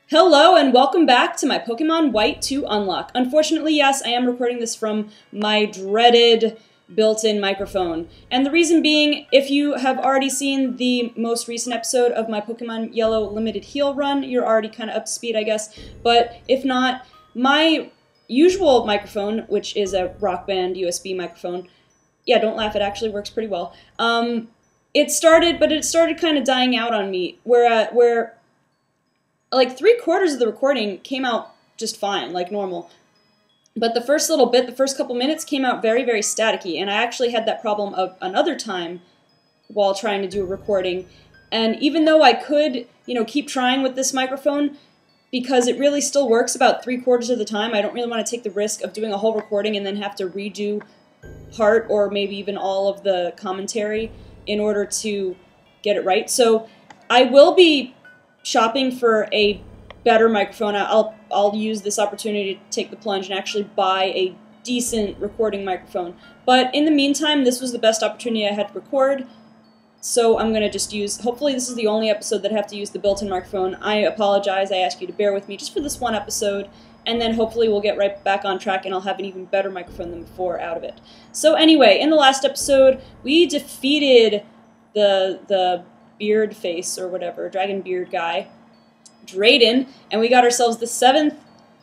Hello and welcome back to my Pokemon White 2 Unlock. Unfortunately, yes, I am recording this from my dreaded built-in microphone. And the reason being, if you have already seen the most recent episode of my Pokemon Yellow Limited Heal run, you're already kind of up to speed, I guess. But if not, my usual microphone, which is a Rock Band USB microphone, yeah, don't laugh, it actually works pretty well. It started kind of dying out on me, where like 3/4 of the recording came out just fine, like normal. But the first little bit, the first couple minutes, came out very, very staticky, and I actually had that problem of another time while trying to do a recording. And even though I could, keep trying with this microphone, because it really still works about 3/4 of the time, I don't really want to take the risk of doing a whole recording and then have to redo part or maybe even all of the commentary in order to get it right. So I will be shopping for a better microphone. I'll use this opportunity to take the plunge and actually buy a decent recording microphone. But in the meantime, this was the best opportunity I had to record, so I'm going to just use, hopefully this is the only episode that I have to use the built-in microphone. I apologize, I ask you to bear with me just for this one episode, and then hopefully we'll get right back on track and I'll have an even better microphone than before out of it. So anyway, in the last episode, we defeated the beard face or whatever, dragon beard guy, Drayden, and we got ourselves the 7th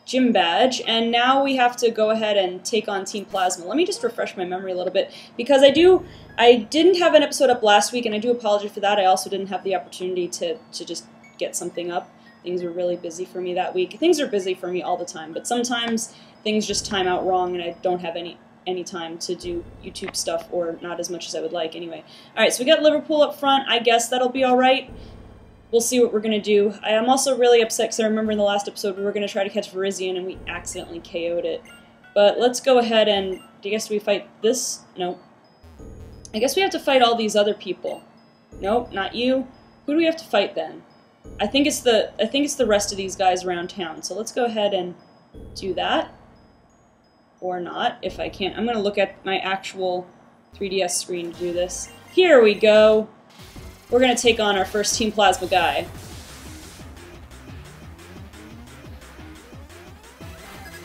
gym badge, and now we have to go ahead and take on Team Plasma. Let me just refresh my memory a little bit, because I didn't have an episode up last week, and I do apologize for that. I also didn't have the opportunity to just get something up. Things were really busy for me that week. Things are busy for me all the time, but sometimes things just time out wrong, and I don't have any time to do YouTube stuff, or not as much as I would like anyway. Alright, so we got Liverpool up front. I guess that'll be alright. We'll see what we're going to do. I am also really upset because I remember in the last episode we were going to try to catch Virizion and we accidentally KO'd it. But let's go ahead and, I guess we fight this? No. I guess we have to fight all these other people. Nope, not you. Who do we have to fight then? I think it's the rest of these guys around town. So let's go ahead and do that. Or not, if I can't. I'm going to look at my actual 3DS screen to do this. Here we go. We're going to take on our first Team Plasma guy.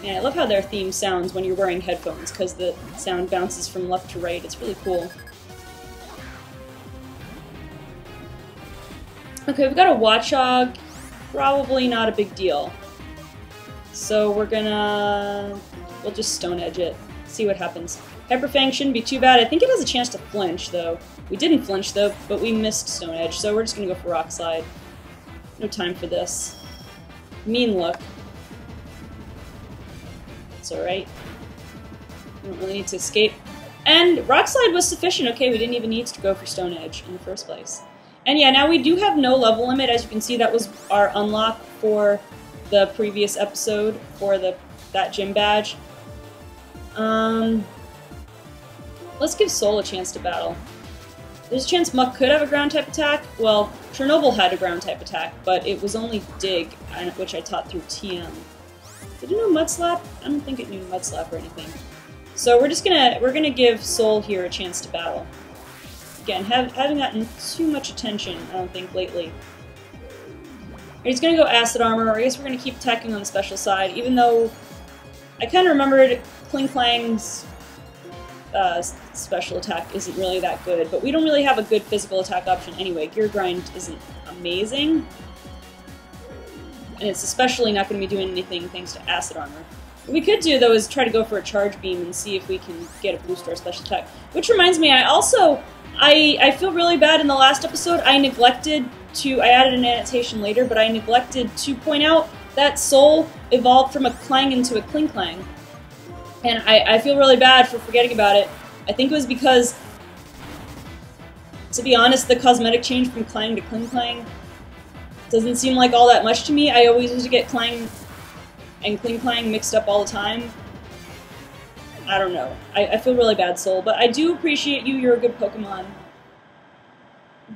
Yeah, I love how their theme sounds when you're wearing headphones, because the sound bounces from left to right. It's really cool. Okay, we've got a Watchog. Probably not a big deal. So we're gonna... we'll just Stone Edge it. See what happens. Hyperfang shouldn't be too bad. I think it has a chance to flinch, though. We didn't flinch, though, but we missed Stone Edge, so we're just gonna go for Rock Slide. No time for this. Mean look. It's alright. We don't really need to escape. And Rock Slide was sufficient. Okay, we didn't even need to go for Stone Edge in the first place. And yeah, now we do have no level limit. As you can see, that was our unlock for the previous episode for that gym badge. Let's give Soul a chance to battle. There's a chance Muck could have a ground-type attack. Well, Chernobyl had a ground-type attack, but it was only Dig, which I taught through TM. Did it know Mud Slap? I don't think it knew Mud Slap or anything. So we're gonna give Soul here a chance to battle. Again, having gotten too much attention, I don't think, lately. He's gonna go Acid Armor, or I guess we're gonna keep attacking on the special side, even though I kind of remembered Kling Klang's special attack isn't really that good, but we don't really have a good physical attack option anyway. Gear Grind isn't amazing, and it's especially not going to be doing anything thanks to Acid Armor. What we could do, though, is try to go for a Charge Beam and see if we can get a boost to our special attack. Which reminds me, I feel really bad in the last episode. I added an annotation later, but I neglected to point out that Soul evolved from a Clang into a Kling Klang. And I feel really bad for forgetting about it. I think it was because, to be honest, the cosmetic change from Clang to Kling Klang doesn't seem like all that much to me. I always used to get Clang and Kling Klang mixed up all the time. I don't know. I feel really bad, Soul, but I do appreciate you. You're a good Pokemon.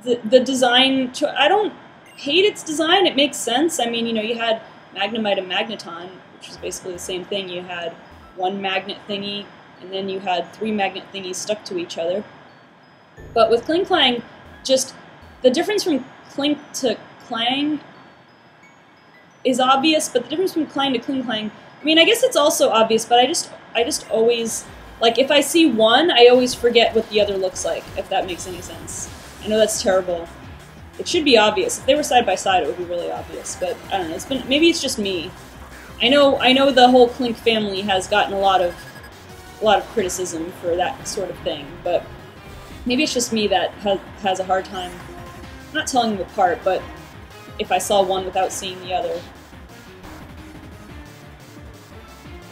The design, I don't hate its design. It makes sense. I mean, you had Magnemite and Magneton, which is basically the same thing. You had one magnet thingy, and then you had 3 magnet thingies stuck to each other. But with Kling Klang, just the difference from Clink to Clang is obvious, but the difference between Clang to Kling Clang, I mean, I guess it's also obvious, but I just always, like, if I see one, I always forget what the other looks like, if that makes any sense. I know that's terrible. It should be obvious. If they were side by side, it would be really obvious, but I don't know. Maybe it's just me. I know the whole Clink family has gotten a lot of criticism for that sort of thing, but maybe it's just me that has a hard time not telling them apart, but if I saw one without seeing the other.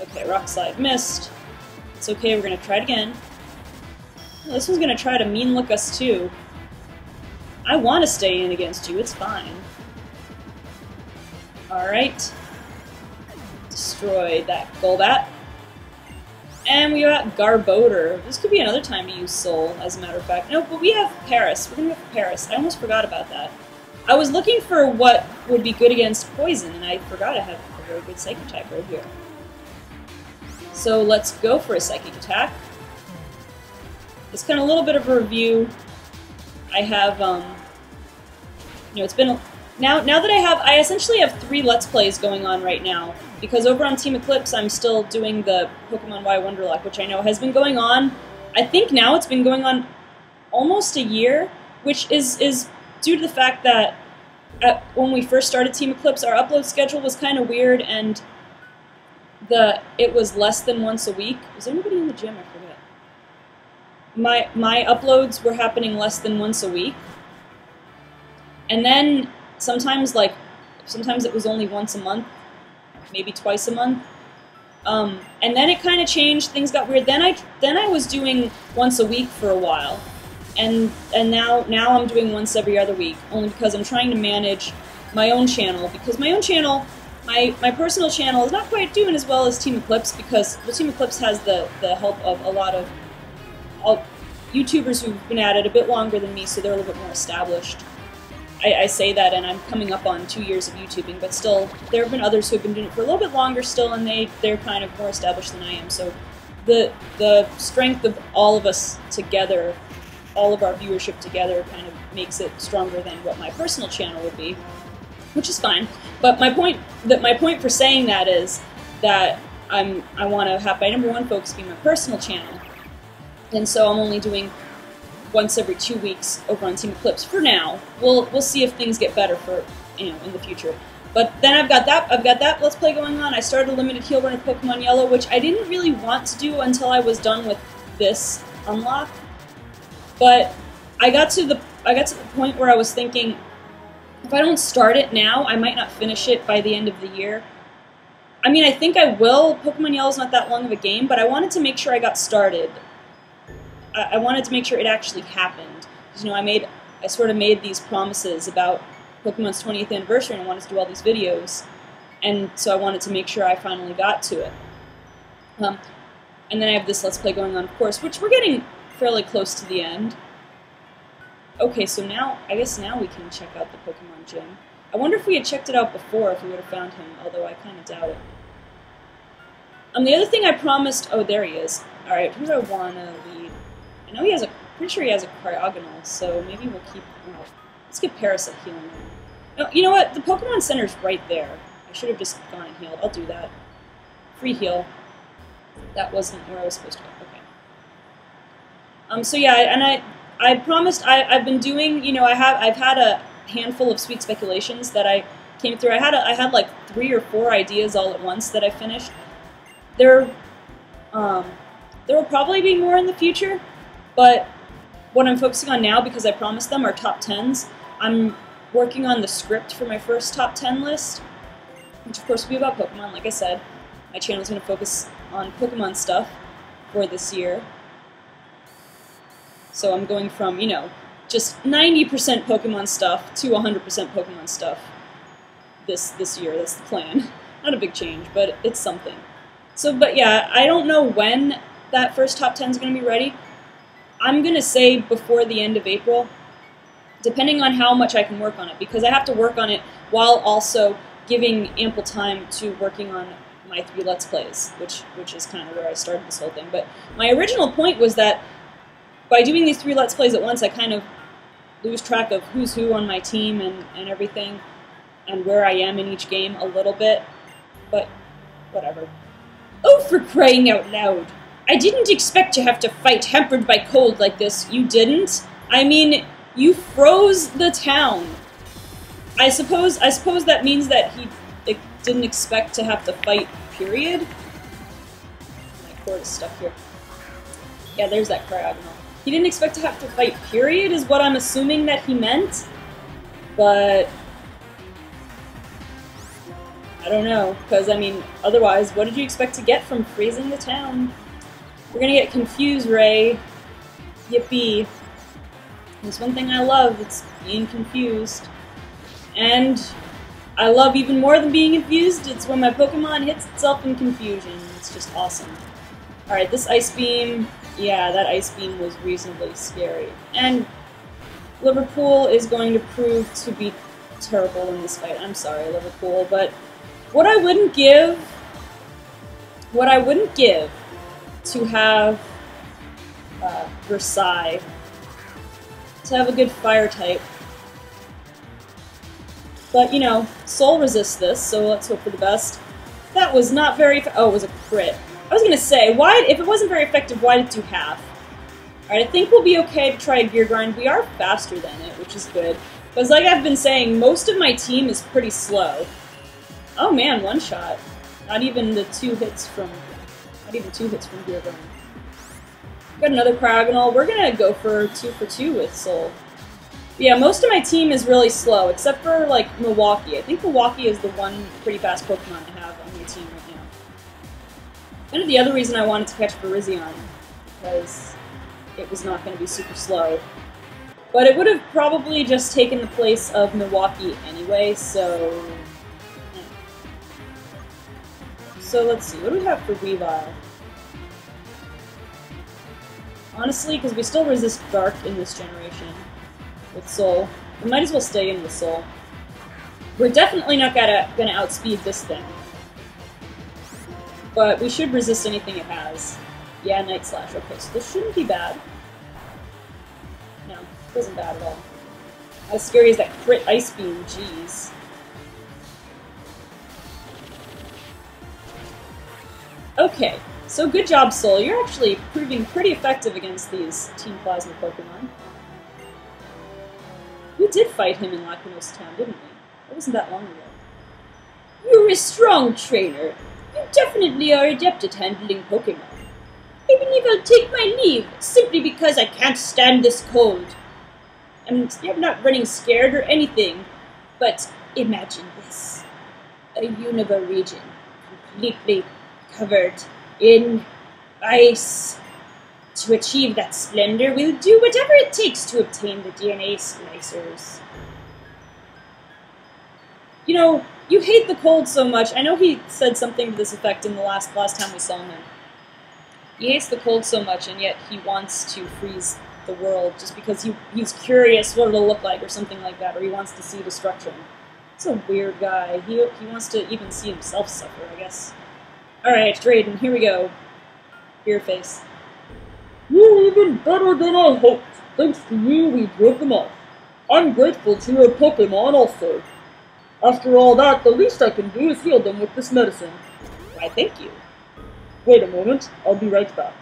Okay, Rock Slide missed. It's okay, we're gonna try it again. Oh, this one's gonna try to mean look us too. I want to stay in against you, it's fine. Alright. Destroy that Golbat. And we got Garbodor. This could be another time to use Soul, as a matter of fact. No, but we have Paris. We're gonna go for Paris. I almost forgot about that. I was looking for what would be good against Poison, and I forgot I have a very good Psychic attack right here. So let's go for a Psychic attack. It's kind of a little bit of a review. I have, you know, it's been now that I essentially have 3 Let's Plays going on right now, because over on Team Eclipse I'm still doing the Pokemon Y Wonderlock, which I know has been going on, I think now it's been going on almost a year, which is due to the fact that when we first started Team Eclipse, our upload schedule was kind of weird, and it was less than once a week. Was there anybody in the gym? I forget. My uploads were happening less than once a week, and then sometimes it was only once a month, maybe twice a month, and then it kind of changed. Things got weird. Then I was doing once a week for a while, and now I'm doing once every other week, only because I'm trying to manage my own channel, because my own channel, my personal channel is not quite doing as well as Team Eclipse, because Team Eclipse has the help of a lot of YouTubers who've been at it a bit longer than me, so they're a little bit more established. I say that, and I'm coming up on 2 years of YouTubing, but still, there have been others who have been doing it for a little bit longer still, and they're kind of more established than I am. So the strength of all of us together, all of our viewership together, kind of makes it stronger than what my personal channel would be, which is fine. But my point for saying that is that I want to have my #1 focus be my personal channel, and so I'm only doing once every 2 weeks over on Team Eclipse for now. We'll see if things get better for, you know, in the future. But then I've got that Let's Play going on. I started a limited heal run of Pokemon Yellow, which I didn't really want to do until I was done with this unlock. But I got to the point where I was thinking, if I don't start it now, I might not finish it by the end of the year. I mean, I think I will. Pokemon Yellow's not that long of a game, but I wanted to make sure I got started. I wanted to make sure it actually happened. Because, you know, I sort of made these promises about Pokemon's 20th anniversary, and I wanted to do all these videos, and so I wanted to make sure I finally got to it. And then I have this Let's Play going on, of course, which we're getting fairly close to the end. Okay, so now, I guess now we can check out the Pokemon Gym. I wonder if we had checked it out before, if we would have found him, although I kind of doubt it. The other thing I promised... Oh, there he is. Alright, who do I want to lead? I know he has a... Pretty sure he has a Cryogonal, so maybe we'll keep... Oh, let's get Parasite healing him. No, you know what? The Pokemon Center's right there. I should have just gone and healed. I'll do that. Free heal. That wasn't where I was supposed to go. Okay. So yeah, and I promised... I've been doing... You know, I've had a handful of Sweet Speculations that I came through. I had like 3 or 4 ideas all at once that I finished. There will probably be more in the future, but what I'm focusing on now, because I promised them, are top 10s. I'm working on the script for my first top 10 list, which of course will be about Pokemon. Like I said, my channel is going to focus on Pokemon stuff for this year. So I'm going from, you know, just 90% Pokemon stuff to 100% Pokemon stuff this year. That's the plan. Not a big change, but it's something. So, but yeah, I don't know when that first top 10 is going to be ready. I'm going to say before the end of April, depending on how much I can work on it, because I have to work on it while also giving ample time to working on my 3 Let's Plays, which is kind of where I started this whole thing. But my original point was that by doing these 3 Let's Plays at once, I kind of lose track of who's who on my team and everything. and where I am in each game a little bit, but whatever. Oh, for crying out loud! I didn't expect to have to fight hampered by cold like this. You didn't? I mean, you froze the town. I suppose that means that he didn't expect to have to fight, period? My cord is stuck here. Yeah, there's that cryogonal. He didn't expect to have to fight, period, is what I'm assuming that he meant. But I don't know, because, I mean, otherwise, what did you expect to get from freezing the town? We're gonna get confused, Ray. Yippee. There's one thing I love, it's being confused. And I love even more than being confused, it's when my Pokemon hits itself in confusion. It's just awesome. Alright, this Ice Beam, yeah, that Ice Beam was reasonably scary. And Liverpool is going to prove to be terrible in this fight. I'm sorry, Liverpool, but what I wouldn't give to have Versailles, to have a good fire type. But, you know, Soul resists this, so let's hope for the best. That was not very... Oh, it was a crit. I was gonna say, why, if it wasn't very effective, why did it do half? Alright, I think we'll be okay to try a Gear Grind. We are faster than it, which is good. Because like I've been saying, most of my team is pretty slow. Oh man, one shot. Not even 2 hits from Gear Grind. Got another Cryogonal. We're gonna go for 2 for 2 with Soul. But yeah, most of my team is really slow, except for, like, Milwaukee. I think Milwaukee is the one pretty fast Pokemon to have on my team right now. Kind of the other reason I wanted to catch Virizion, because it was not going to be super slow. But it would have probably just taken the place of Milwaukee anyway, so... So let's see, what do we have for Weavile? Honestly, because we still resist Dark in this generation with Soul, we might as well stay in with Soul. We're definitely not gonna outspeed this thing. But we should resist anything it has. Yeah, Night Slash. Okay, so this shouldn't be bad. No, it wasn't bad at all. Not as scary as that crit Ice Beam, jeez. Okay, so good job, Soul. You're actually proving pretty effective against these Team Plasma Pokemon. We did fight him in Lacrimosa Town, didn't we? It wasn't that long ago. You're a strong trainer. You definitely are adept at handling Pokemon. I believe I'll take my leave, simply because I can't stand this cold. I'm not running scared or anything, but imagine this. A Unova region, completely covered in ice. To achieve that splendor, we'll do whatever it takes to obtain the DNA splicers. You know, you hate the cold so much. I know he said something to this effect in the last time we saw him. He hates the cold so much, and yet he wants to freeze the world just because he's curious what it'll look like or something like that, or he wants to see destruction. He's a weird guy. He wants to even see himself suffer, I guess. Alright, Drayden, here we go. Beer face. You're even better than I hoped. Thanks to you, we broke them off. I'm grateful to your Pokemon also. After all that, the least I can do is heal them with this medicine. Why, thank you. Wait a moment, I'll be right back.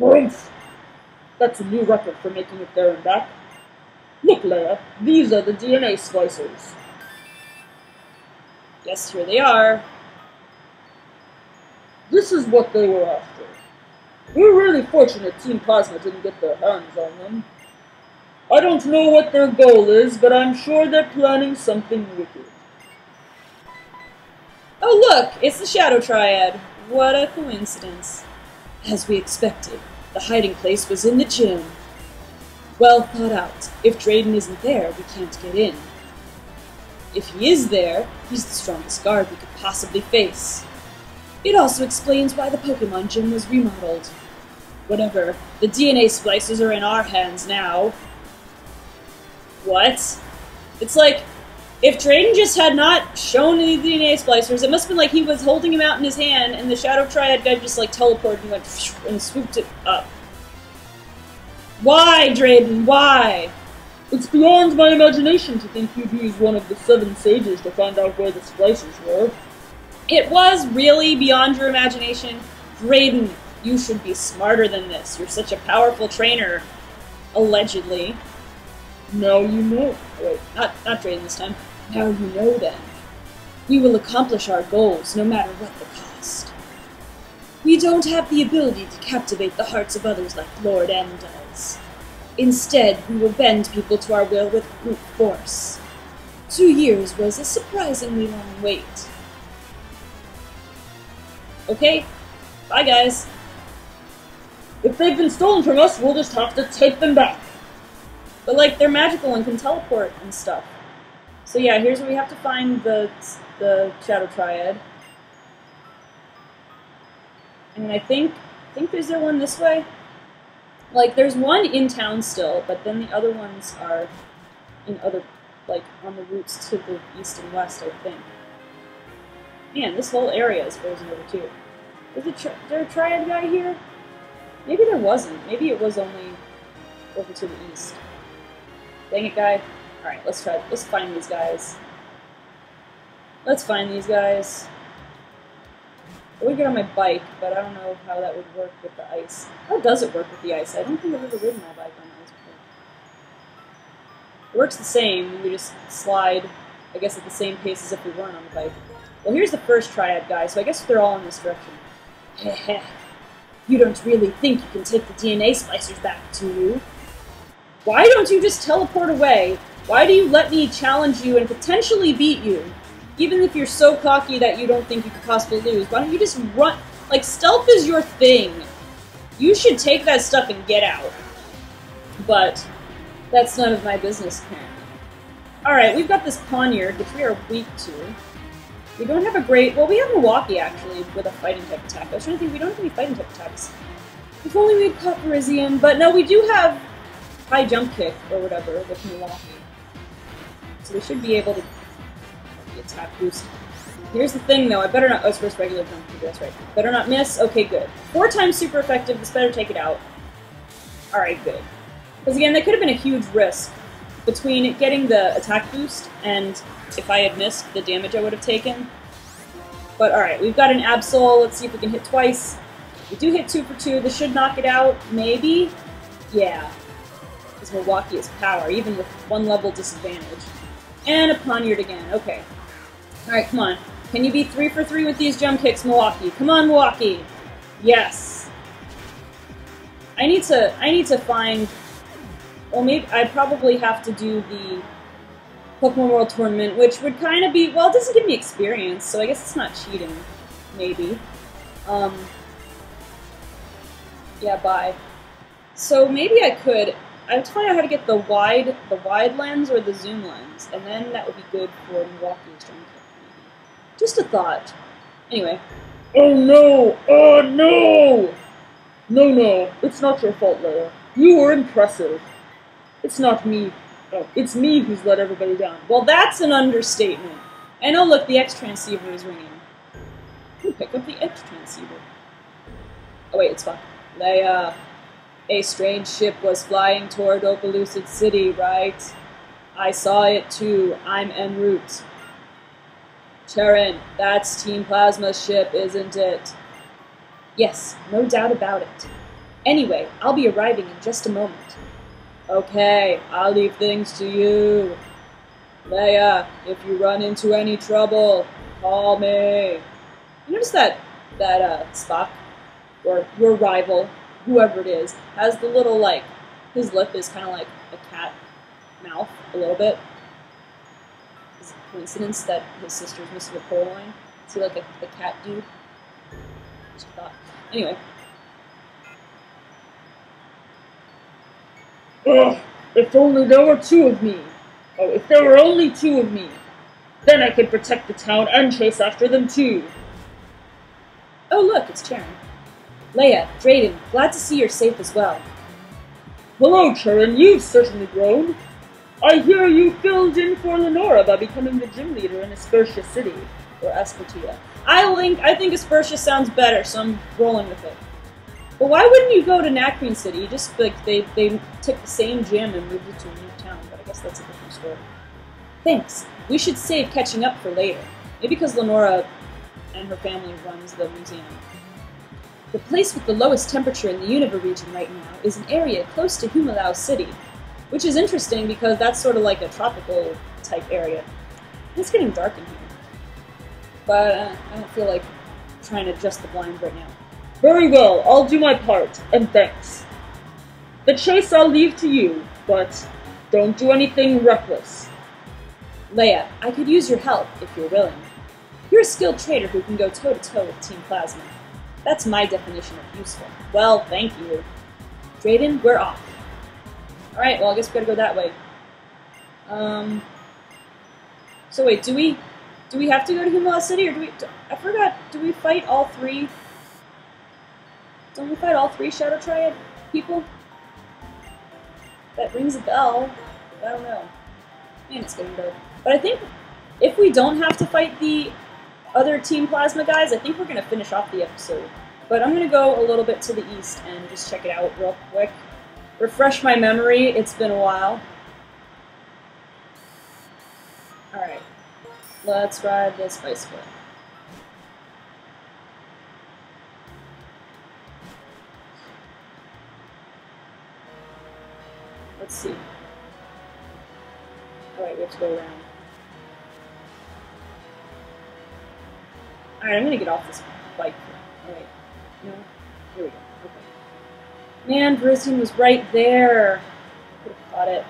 Oomph! That's a new record for making it there and back. Look, Leia, these are the DNA splicers. Yes, here they are. This is what they were after. We're really fortunate Team Plasma didn't get their hands on them. I don't know what their goal is, but I'm sure they're planning something wicked. Oh look, it's the Shadow Triad. What a coincidence. As we expected, the hiding place was in the gym. Well thought out. If Drayden isn't there, we can't get in. If he is there, he's the strongest guard we could possibly face. It also explains why the Pokemon gym was remodeled. Whatever, the DNA splicers are in our hands now. What? It's like, if Drayden just had not shown any DNA splicers, it must have been like he was holding him out in his hand, and the Shadow Triad guy just like teleported and went and swooped it up. Why, Drayden? Why? It's beyond my imagination to think you'd use one of the 7 sages to find out where the splicers were. It was really beyond your imagination. Drayden, you should be smarter than this. You're such a powerful trainer. Allegedly. Now you know. Wait, not Drayden this time. Now you know then. We will accomplish our goals, no matter what the cost. We don't have the ability to captivate the hearts of others like Lord M does. Instead, we will bend people to our will with brute force. 2 years was a surprisingly long wait. Okay, bye guys. If they've been stolen from us, we'll just have to take them back. But like, they're magical and can teleport and stuff. So yeah, here's where we have to find the Shadow Triad. And I think there's there one this way? Like, there's one in town still, but then the other ones are in other, like, on the routes to the east and west, I think. Man, this whole area is frozen over too. Is there a Triad guy here? Maybe there wasn't. Maybe it was only over to the east. Dang it, guy. Alright, let's try. Let's find these guys. Let's find these guys. I would get on my bike, but I don't know how that would work with the ice. How does it work with the ice? I don't think I've ever ridden my bike on ice before. It works the same. We just slide, I guess, at the same pace as if we weren't on the bike. Well, here's the first Triad guy, so I guess they're all in this direction. Heh. You don't really think you can take the DNA splicers back, do you? Why don't you just teleport away? Why do you let me challenge you and potentially beat you? Even if you're so cocky that you don't think you could possibly lose, why don't you just run? Like, stealth is your thing. You should take that stuff and get out. But that's none of my business, apparently. Alright, we've got this Poniard, which we are weak to. We don't have a great... Well, we have Milwaukee, actually, with a fighting type attack. I was trying to think, we don't have any fighting type attacks. If only we had caught Parisian. But no, we do have high jump kick, or whatever, with Milwaukee. So we should be able to... attack boost. Here's the thing, though. I better not... Oh, it's first regular jump kick. That's right. Better not miss. Okay, good. 4 times super effective. This better take it out. Alright, good. Because, again, that could have been a huge risk between getting the attack boost and if I had missed the damage I would have taken. But, alright, we've got an Absol. Let's see if we can hit twice. We do hit 2 for 2. This should knock it out. Maybe? Yeah. Because Milwaukee is power, even with 1 level disadvantage. And a Poniard again. Okay. Alright, come on. Can you be 3 for 3 with these jump kicks, Milwaukee? Come on, Milwaukee! Yes! I need to find... Well, maybe I'd probably have to do the Pokemon World Tournament, which would kind of be... Well, it doesn't give me experience, so I guess it's not cheating. Maybe. Yeah, bye. So maybe I could... I have to find out how to get the wide lens or the zoom lens, and then that would be good for Milwaukee's jump kick. Just a thought. Anyway. Oh no! Oh no! No, it's not your fault, Leia. You were impressive. It's not me. Oh, it's me who's let everybody down. Well, that's an understatement. And oh look, the X transceiver is ringing. Ooh, pick up the X transceiver. Oh wait, it's fine. Leia, a strange ship was flying toward Opelucid City, right? I saw it too. I'm en route. Charon, that's Team Plasma's ship, isn't it? Yes, no doubt about it. Anyway, I'll be arriving in just a moment. Okay, I'll leave things to you. Leia, if you run into any trouble, call me. You notice that Spock, or your rival, whoever it is, has the little, like, his lip is kind of like a cat mouth, a little bit. Is it a coincidence that his sister's missing a pole line? Is he like a cat dude? Just a thought. Anyway. Ugh, if only there were 2 of me. Oh, if there were only 2 of me. Then I could protect the town and chase after them too. Oh look, it's Charon. Leia, Drayden, glad to see you're safe as well. Hello, Charon, you've certainly grown. I hear you filled in for Lenora by becoming the gym leader in Aspertia City. Or Aspertia. I think Aspertia sounds better, so I'm rolling with it. But why wouldn't you go to Nacrene City? You just, like, they took the same gym and moved it to a new town, but I guess that's a different story. Thanks. We should save catching up for later. Maybe because Lenora and her family runs the museum. The place with the lowest temperature in the Unova region right now is an area close to Humalau City, which is interesting because that's sort of like a tropical type area. It's getting dark in here, but I don't feel like trying to adjust the blinds right now. Very well, I'll do my part, and thanks. The chase I'll leave to you, but don't do anything reckless. Leia, I could use your help if you're willing. You're a skilled trader who can go toe-to-toe with Team Plasma. That's my definition of useful. Well, thank you. Drayden, we're off. Alright, well, I guess we gotta go that way. So wait, do we have to go to Humalau City, or do we... I forgot, do we fight all three... Don't we fight all three Shadow Triad people? That rings a bell. I don't know. Man, it's getting dark. But I think if we don't have to fight the other Team Plasma guys, I think we're going to finish off the episode. But I'm going to go a little bit to the east and just check it out real quick. Refresh my memory. It's been a while. Alright. Let's ride this bicycle. Let's see. Alright, we have to go around. Alright, I'm gonna get off this bike. Alright. No? Here we go. Okay. Man, Virizion was right there! I could have caught it.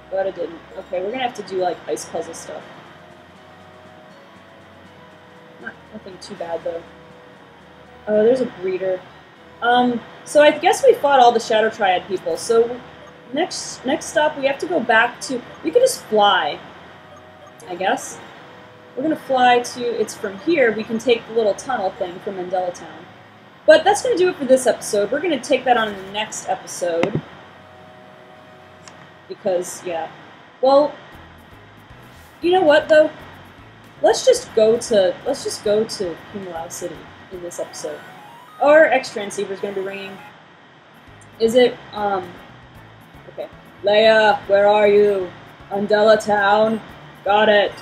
But I didn't. Okay, we're gonna have to do, like, ice puzzle stuff. Nothing too bad, though. Oh, there's a breeder. So I guess we fought all the Shadow Triad people, so... Next stop, we have to go back to... We could just fly, I guess. We're going to fly to... It's from here. We can take the little tunnel thing from Mandela Town. But that's going to do it for this episode. We're going to take that on in the next episode. Because, yeah. Well, you know what, though? Let's just go to Humalau City in this episode. Our X transceiver is going to be ringing. Is it, Okay. Leia, where are you? Undella Town? Got it.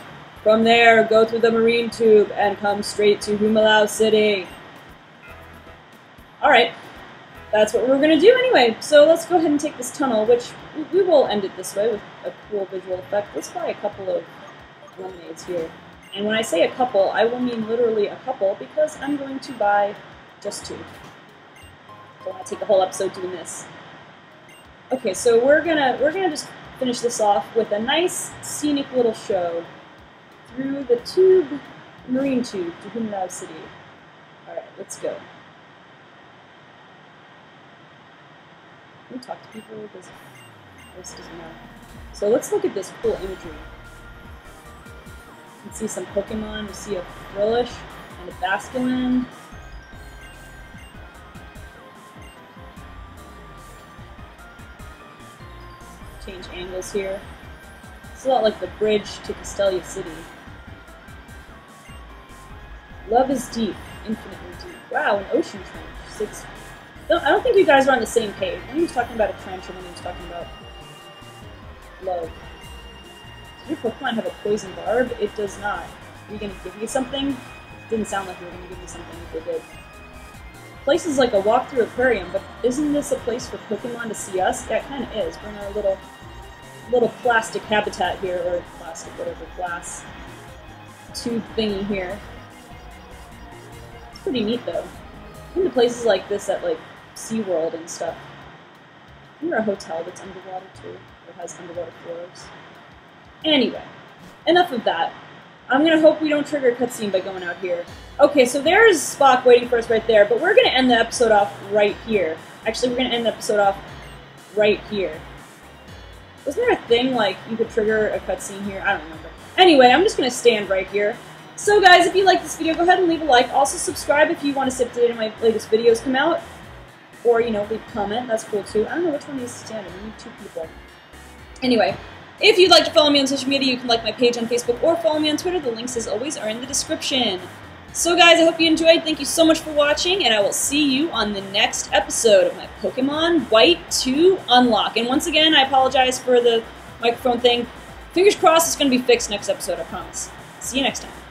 From there, go through the marine tube and come straight to Humalau City. Alright. That's what we're going to do anyway. So let's go ahead and take this tunnel, which we will end it this way with a cool visual effect. Let's buy a couple of lemonades here. And when I say a couple, I will mean literally a couple, because I'm going to buy just two. Don't want to take the whole episode doing this. Okay, so we're gonna just finish this off with a nice scenic little show through the marine tube to Humalau City. Alright, let's go. Can we talk to people? Because this doesn't matter. So let's look at this cool imagery. You can see some Pokemon, you see a Frillish and a Basculin. Change angles here. It's a lot like the bridge to Castelia City. Love is deep, infinitely deep. Wow, an ocean trench. I don't think you guys are on the same page. One of you was talking about a trench, and one of you was talking about love. Does your Pokemon have a poison barb? It does not. Are you going to give me something? It didn't sound like you were going to give me something if they did. Place is like a walk-through aquarium, but isn't this a place for Pokemon to see us? Yeah, it kind of is. We're in our little plastic habitat here, or plastic, whatever, glass tube thingy here. It's pretty neat, though. I've been to places like this at, like, SeaWorld and stuff. Isn't there a hotel that's underwater, too? Or has underwater floors? Anyway, enough of that. I'm gonna hope we don't trigger a cutscene by going out here. Okay, so there's Spock waiting for us right there, but we're gonna end the episode off right here. Actually, we're gonna end the episode off right here. Wasn't there a thing, like, you could trigger a cutscene here? I don't remember. Anyway, I'm just gonna stand right here. So guys, if you like this video, go ahead and leave a like. Also subscribe if you want to stay up to date when my latest videos come out. Or, you know, leave a comment. That's cool too. I don't know which one needs to stand. We need two people. Anyway, if you'd like to follow me on social media, you can like my page on Facebook or follow me on Twitter. The links, as always, are in the description. So guys, I hope you enjoyed. Thank you so much for watching, and I will see you on the next episode of my Pokemon White 2 Unlock. And once again, I apologize for the microphone thing. Fingers crossed it's going to be fixed next episode, I promise. See you next time.